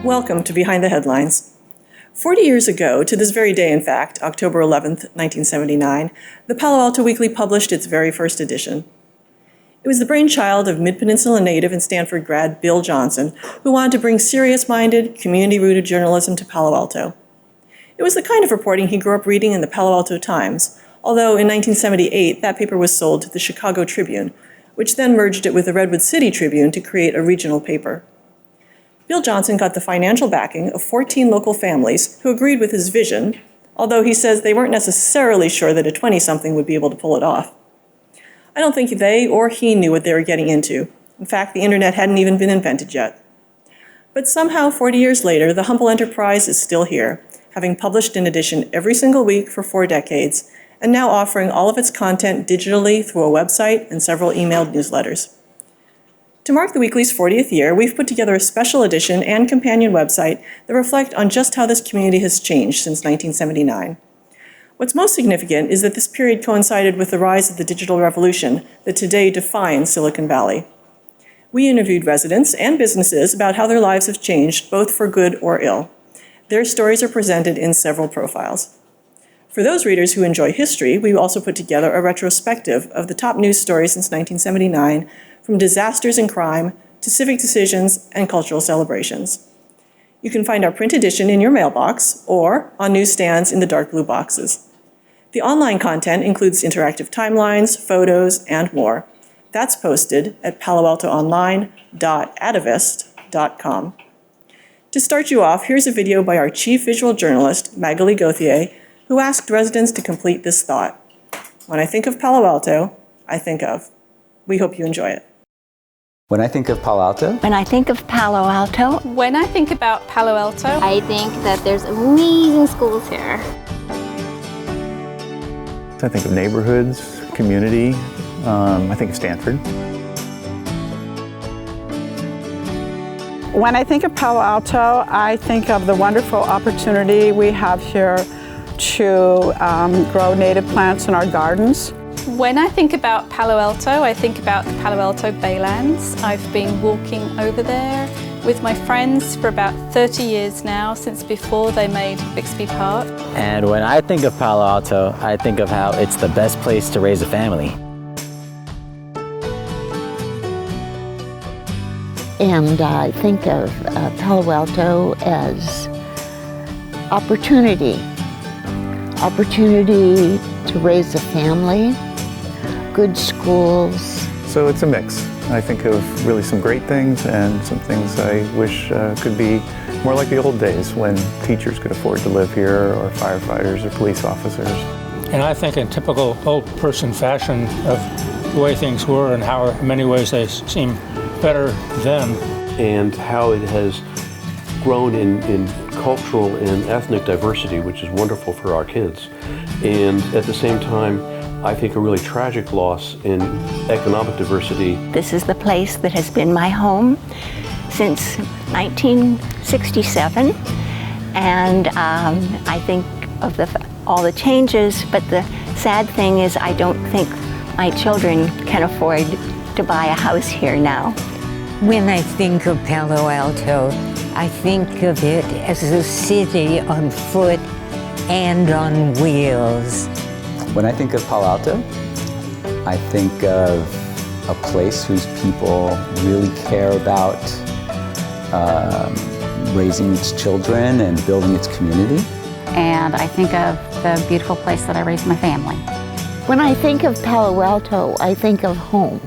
Welcome to Behind the Headlines. 40 years ago, to this very day in fact, October 11th, 1979, the Palo Alto Weekly published its very first edition. It was the brainchild of Mid-Peninsula native and Stanford grad Bill Johnson, who wanted to bring serious-minded, community-rooted journalism to Palo Alto. It was the kind of reporting he grew up reading in the Palo Alto Times, although in 1978 that paper was sold to the Chicago Tribune, which then merged it with the Redwood City Tribune to create a regional paper. Bill Johnson got the financial backing of 14 local families who agreed with his vision, although he says they weren't necessarily sure that a 20-something would be able to pull it off. I don't think they or he knew what they were getting into. In fact, the internet hadn't even been invented yet. But somehow, 40 years later, the humble enterprise is still here, having published an edition every single week for 4 decades, and now offering all of its content digitally through a website and several emailed newsletters. To mark the Weekly's 40th year, we've put together a special edition and companion website that reflect on just how this community has changed since 1979. What's most significant is that this period coincided with the rise of the digital revolution that today defines Silicon Valley. We interviewed residents and businesses about how their lives have changed, both for good or ill. Their stories are presented in several profiles. For those readers who enjoy history, we also put together a retrospective of the top news stories since 1979, from disasters and crime to civic decisions and cultural celebrations. You can find our print edition in your mailbox or on newsstands in the dark blue boxes. The online content includes interactive timelines, photos, and more. That's posted at paloaltoonline.atavist.com. To start you off, here's a video by our chief visual journalist, Magali Gauthier, who asked residents to complete this thought. When I think of Palo Alto, I think of. We hope you enjoy it. When I think of Palo Alto? When I think of Palo Alto? When I think about Palo Alto? I think that there's amazing schools here. I think of neighborhoods, community. I think of Stanford. When I think of Palo Alto, I think of the wonderful opportunity we have here to grow native plants in our gardens. When I think about Palo Alto, I think about the Palo Alto Baylands. I've been walking over there with my friends for about 30 years now, since before they made Bixby Park. And when I think of Palo Alto, I think of how it's the best place to raise a family. And I think of Palo Alto as opportunity to raise a family, good schools. So it's a mix. I think of really some great things and some things I wish could be more like the old days when teachers could afford to live here, or firefighters or police officers. And I think in typical old person fashion of the way things were and how in many ways they seem better then. And how it has grown in cultural and ethnic diversity, which is wonderful for our kids. And at the same time, I think a really tragic loss in economic diversity. This is the place that has been my home since 1967. And I think of all the changes, but the sad thing is I don't think my children can afford to buy a house here now. When I think of Palo Alto, I think of it as a city on foot and on wheels. When I think of Palo Alto, I think of a place whose people really care about raising its children and building its community. And I think of the beautiful place that I raised my family. When I think of Palo Alto, I think of home.